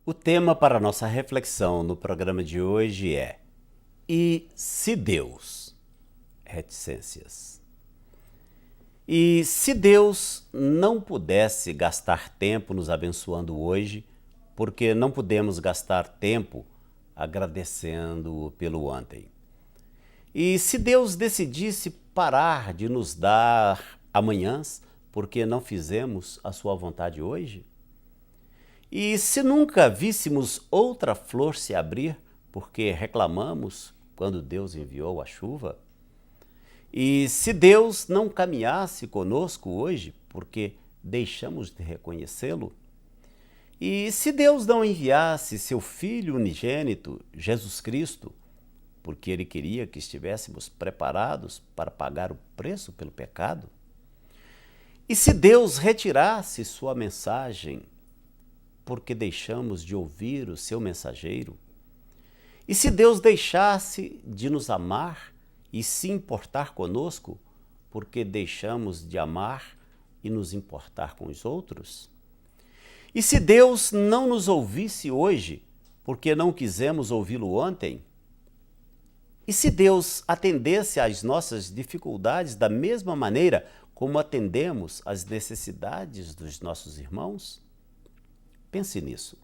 O tema para nossa reflexão no programa de hoje é: e se Deus? Reticências. E se Deus não pudesse gastar tempo nos abençoando hoje, porque não podemos gastar tempo agradecendo pelo ontem? E se Deus decidisse parar de nos dar amanhãs, porque não fizemos a sua vontade hoje? E se nunca víssemos outra flor se abrir, porque reclamamos quando Deus enviou a chuva? E se Deus não caminhasse conosco hoje, porque deixamos de reconhecê-lo? E se Deus não enviasse seu Filho unigênito, Jesus Cristo, porque Ele queria que estivéssemos preparados para pagar o preço pelo pecado? E se Deus retirasse sua mensagem, porque deixamos de ouvir o seu mensageiro? E se Deus deixasse de nos amar e se importar conosco, porque deixamos de amar e nos importar com os outros? E se Deus não nos ouvisse hoje, porque não quisemos ouvi-lo ontem? E se Deus atendesse às nossas dificuldades da mesma maneira como atendemos às necessidades dos nossos irmãos? Pense nisso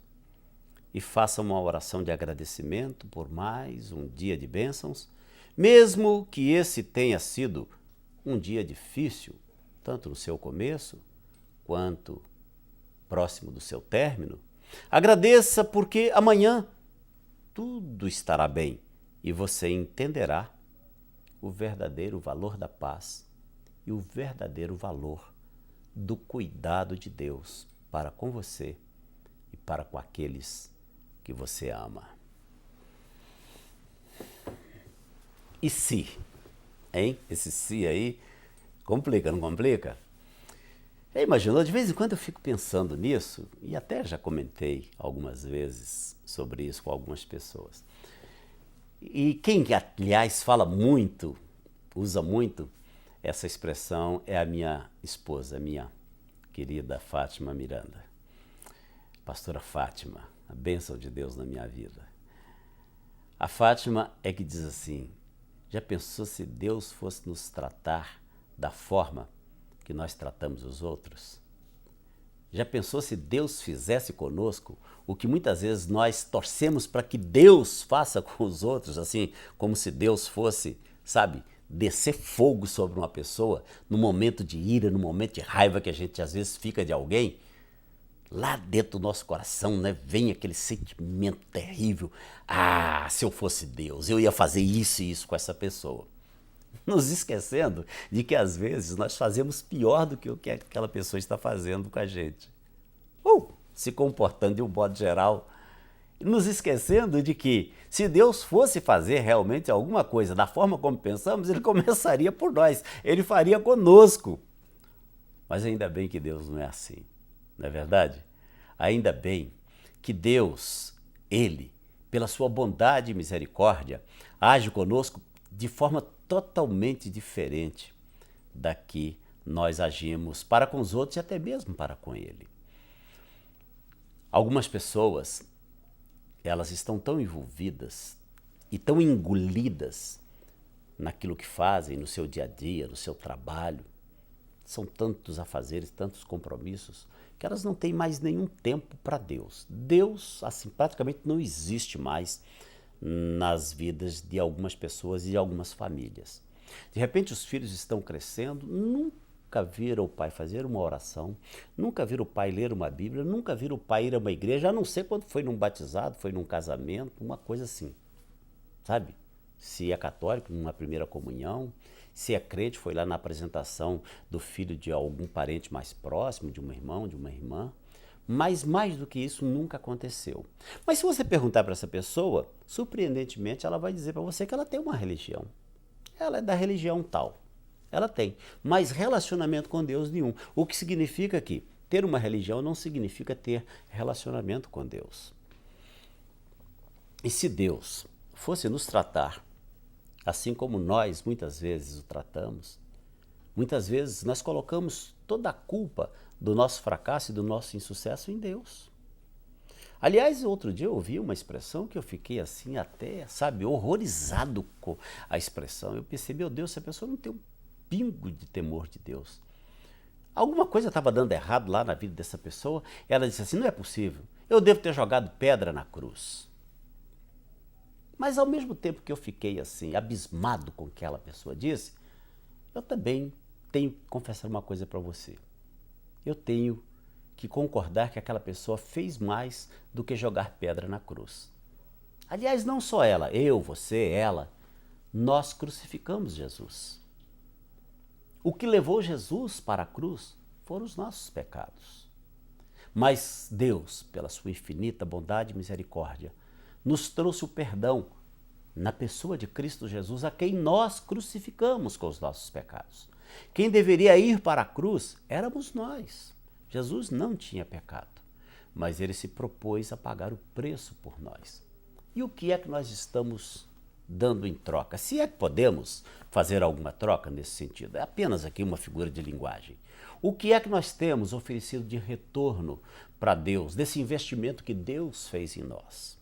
e faça uma oração de agradecimento por mais um dia de bênçãos, mesmo que esse tenha sido um dia difícil, tanto no seu começo quanto próximo do seu término. Agradeça porque amanhã tudo estará bem e você entenderá o verdadeiro valor da paz e o verdadeiro valor do cuidado de Deus para com você e para com aqueles que você ama. E se? Hein? Esse se aí complica, não complica? Imaginou? De vez em quando eu fico pensando nisso, e até já comentei algumas vezes sobre isso com algumas pessoas. E quem, aliás, fala muito, usa muito essa expressão é a minha esposa, a minha querida Fátima Miranda. Pastora Fátima, a bênção de Deus na minha vida. A Fátima é que diz assim: já pensou se Deus fosse nos tratar da forma que nós tratamos os outros? Já pensou se Deus fizesse conosco o que muitas vezes nós torcemos para que Deus faça com os outros, assim, como se Deus fosse, sabe, descer fogo sobre uma pessoa no momento de ira, no momento de raiva que a gente às vezes fica de alguém? Lá dentro do nosso coração, né, vem aquele sentimento terrível. Ah, se eu fosse Deus, eu ia fazer isso e isso com essa pessoa. Nos esquecendo de que às vezes nós fazemos pior do que o que aquela pessoa está fazendo com a gente. Ou se comportando de um modo geral. Nos esquecendo de que se Deus fosse fazer realmente alguma coisa da forma como pensamos, Ele começaria por nós, Ele faria conosco. Mas ainda bem que Deus não é assim. Não é verdade? Ainda bem que Deus, Ele, pela sua bondade e misericórdia, age conosco de forma totalmente diferente da que nós agimos para com os outros e até mesmo para com Ele. Algumas pessoas, elas estão tão envolvidas e tão engolidas naquilo que fazem no seu dia a dia, no seu trabalho. São tantos afazeres, tantos compromissos, que elas não têm mais nenhum tempo para Deus. Deus, assim, praticamente não existe mais nas vidas de algumas pessoas e de algumas famílias. De repente os filhos estão crescendo, nunca viram o pai fazer uma oração, nunca viram o pai ler uma Bíblia, nunca viram o pai ir a uma igreja, a não ser quando foi num batizado, foi num casamento, uma coisa assim, sabe? Se é católico, numa primeira comunhão, se é crente, foi lá na apresentação do filho de algum parente mais próximo, de um irmão, de uma irmã. Mas mais do que isso nunca aconteceu. Mas se você perguntar para essa pessoa, surpreendentemente ela vai dizer para você que ela tem uma religião. Ela é da religião tal. Ela tem. Mas relacionamento com Deus nenhum. O que significa que ter uma religião não significa ter relacionamento com Deus. E se Deus fosse nos tratar assim como nós muitas vezes o tratamos, muitas vezes nós colocamos toda a culpa do nosso fracasso e do nosso insucesso em Deus. Aliás, outro dia eu ouvi uma expressão que eu fiquei assim até, sabe, horrorizado com a expressão. Eu pensei, meu Deus, essa pessoa não tem um pingo de temor de Deus. Alguma coisa estava dando errado lá na vida dessa pessoa. Ela disse assim, não é possível, eu devo ter jogado pedra na cruz. Mas ao mesmo tempo que eu fiquei assim, abismado com o que aquela pessoa disse, eu também tenho que confessar uma coisa para você. Eu tenho que concordar que aquela pessoa fez mais do que jogar pedra na cruz. Aliás, não só ela, eu, você, ela, nós crucificamos Jesus. O que levou Jesus para a cruz foram os nossos pecados. Mas Deus, pela sua infinita bondade e misericórdia, nos trouxe o perdão na pessoa de Cristo Jesus, a quem nós crucificamos com os nossos pecados. Quem deveria ir para a cruz éramos nós. Jesus não tinha pecado, mas ele se propôs a pagar o preço por nós. E o que é que nós estamos dando em troca? Se é que podemos fazer alguma troca nesse sentido, é apenas aqui uma figura de linguagem. O que é que nós temos oferecido de retorno para Deus, desse investimento que Deus fez em nós?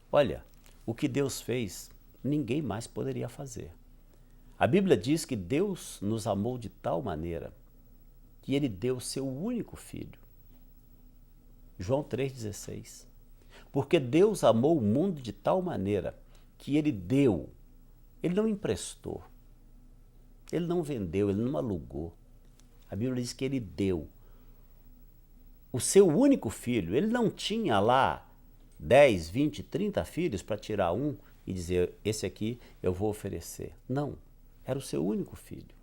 Olha, o que Deus fez, ninguém mais poderia fazer. A Bíblia diz que Deus nos amou de tal maneira que ele deu o seu único filho. João 3,16. Porque Deus amou o mundo de tal maneira que ele deu, ele não emprestou, ele não vendeu, ele não alugou. A Bíblia diz que ele deu o seu único filho. Ele não tinha lá 10, 20, 30 filhos para tirar um e dizer, esse aqui eu vou oferecer. Não, era o seu único filho.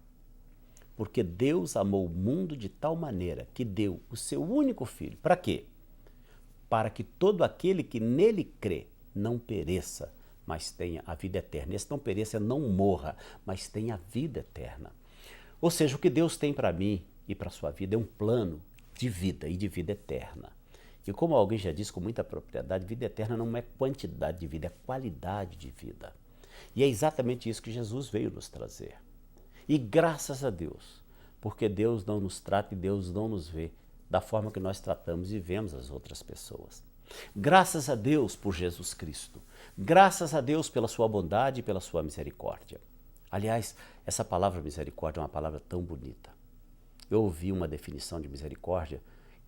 Porque Deus amou o mundo de tal maneira que deu o seu único filho. Para quê? Para que todo aquele que nele crê não pereça, mas tenha a vida eterna. Esse não pereça, não morra, mas tenha a vida eterna. Ou seja, o que Deus tem para mim e para a sua vida é um plano de vida e de vida eterna. E como alguém já disse com muita propriedade, vida eterna não é quantidade de vida, é qualidade de vida. E é exatamente isso que Jesus veio nos trazer. E graças a Deus, porque Deus não nos trata e Deus não nos vê da forma que nós tratamos e vemos as outras pessoas. Graças a Deus por Jesus Cristo. Graças a Deus pela sua bondade e pela sua misericórdia. Aliás, essa palavra misericórdia é uma palavra tão bonita. Eu ouvi uma definição de misericórdia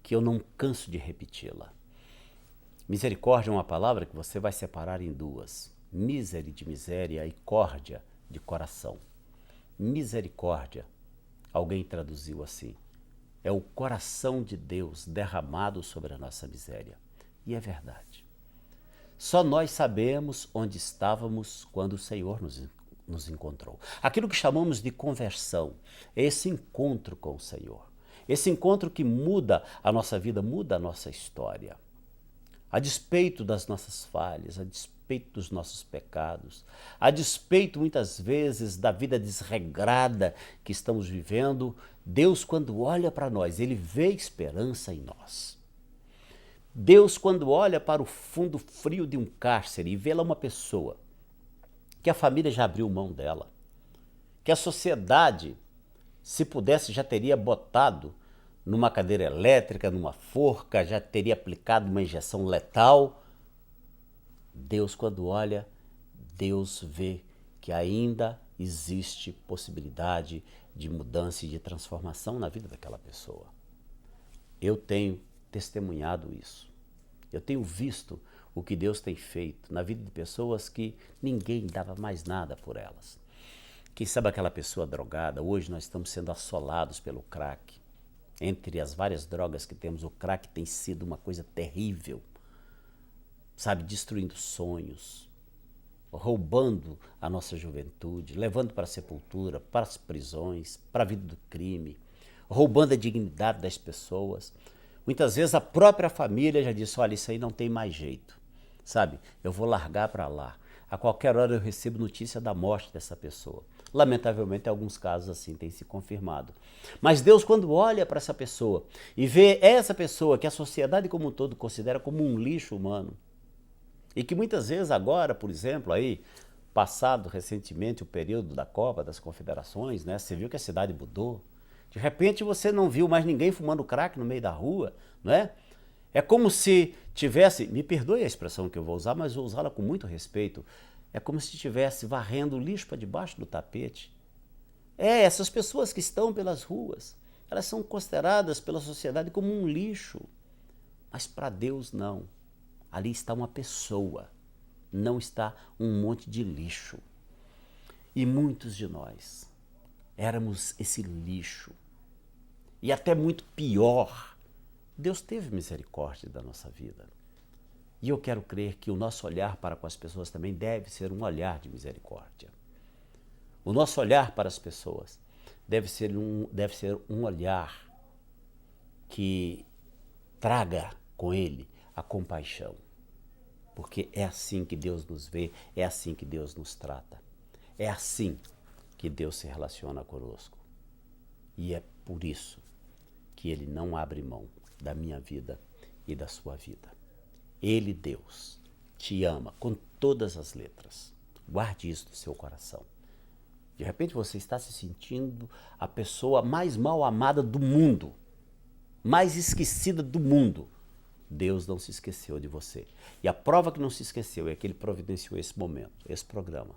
que eu não canso de repeti-la. Misericórdia é uma palavra que você vai separar em duas. Miseri de miséria e córdia de coração. Misericórdia, alguém traduziu assim, é o coração de Deus derramado sobre a nossa miséria. E é verdade. Só nós sabemos onde estávamos quando o Senhor nos encontrou. Aquilo que chamamos de conversão é esse encontro com o Senhor. Esse encontro que muda a nossa vida, muda a nossa história. A despeito das nossas falhas, a despeito dos nossos pecados, a despeito muitas vezes da vida desregrada que estamos vivendo, Deus, quando olha para nós, ele vê esperança em nós. Deus, quando olha para o fundo frio de um cárcere e vê lá uma pessoa que a família já abriu mão dela, que a sociedade, se pudesse, já teria botado numa cadeira elétrica, numa forca, já teria aplicado uma injeção letal. Deus, quando olha, Deus vê que ainda existe possibilidade de mudança e de transformação na vida daquela pessoa. Eu tenho testemunhado isso. Eu tenho visto o que Deus tem feito na vida de pessoas que ninguém dava mais nada por elas. Quem sabe aquela pessoa drogada, hoje nós estamos sendo assolados pelo crack. Entre as várias drogas que temos, o crack tem sido uma coisa terrível, sabe, destruindo sonhos, roubando a nossa juventude, levando para a sepultura, para as prisões, para a vida do crime, roubando a dignidade das pessoas. Muitas vezes a própria família já disse, olha, isso aí não tem mais jeito, sabe, eu vou largar para lá. A qualquer hora eu recebo notícia da morte dessa pessoa. Lamentavelmente, em alguns casos assim tem se confirmado. Mas Deus, quando olha para essa pessoa e vê essa pessoa que a sociedade como um todo considera como um lixo humano, e que muitas vezes agora, por exemplo, aí, passado recentemente o período da Copa das Confederações, né, você viu que a cidade mudou. De repente você não viu mais ninguém fumando crack no meio da rua, não é? É como se tivesse, me perdoe a expressão que eu vou usar, mas vou usá-la com muito respeito, é como se estivesse varrendo o lixo para debaixo do tapete. Essas pessoas que estão pelas ruas, elas são consideradas pela sociedade como um lixo, mas para Deus não. Ali está uma pessoa, não está um monte de lixo. E muitos de nós éramos esse lixo. E até muito pior, Deus teve misericórdia da nossa vida. E eu quero crer que o nosso olhar para com as pessoas também deve ser um olhar de misericórdia. O nosso olhar para as pessoas deve ser um olhar que traga com ele a compaixão. Porque é assim que Deus nos vê, é assim que Deus nos trata. É assim que Deus se relaciona conosco. E é por isso que Ele não abre mão da minha vida e da sua vida. Ele, Deus, te ama com todas as letras. Guarde isso no seu coração. De repente você está se sentindo a pessoa mais mal amada do mundo, mais esquecida do mundo. Deus não se esqueceu de você. E a prova que não se esqueceu é que Ele providenciou esse momento, esse programa.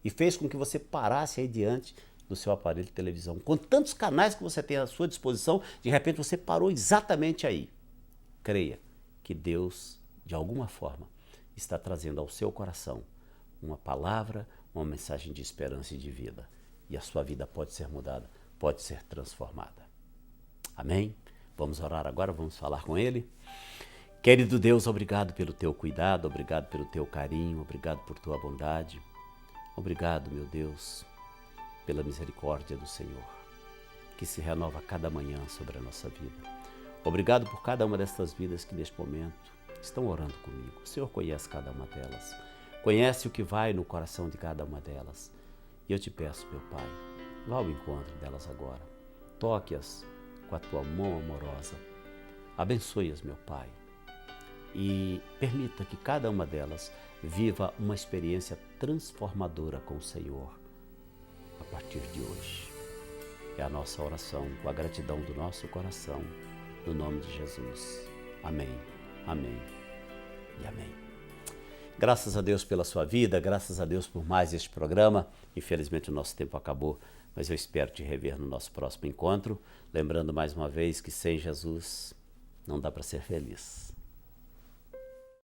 E fez com que você parasse aí diante do seu aparelho de televisão. Com tantos canais que você tem à sua disposição, de repente você parou exatamente aí. Creia que Deus, de alguma forma, está trazendo ao seu coração uma palavra, uma mensagem de esperança e de vida. E a sua vida pode ser mudada, pode ser transformada. Amém? Vamos orar agora, vamos falar com Ele. Querido Deus, obrigado pelo teu cuidado, obrigado pelo teu carinho, obrigado por tua bondade. Obrigado, meu Deus, pela misericórdia do Senhor, que se renova a cada manhã sobre a nossa vida. Obrigado por cada uma destas vidas que neste momento estão orando comigo. O Senhor conhece cada uma delas, conhece o que vai no coração de cada uma delas. E eu te peço, meu Pai, vá ao encontro delas agora. Toque-as com a tua mão amorosa. Abençoe-as, meu Pai. E permita que cada uma delas viva uma experiência transformadora com o Senhor a partir de hoje. É a nossa oração, com a gratidão do nosso coração, no nome de Jesus. Amém, amém e amém. Graças a Deus pela sua vida, graças a Deus por mais este programa. Infelizmente o nosso tempo acabou, mas eu espero te rever no nosso próximo encontro. Lembrando mais uma vez que sem Jesus não dá para ser feliz.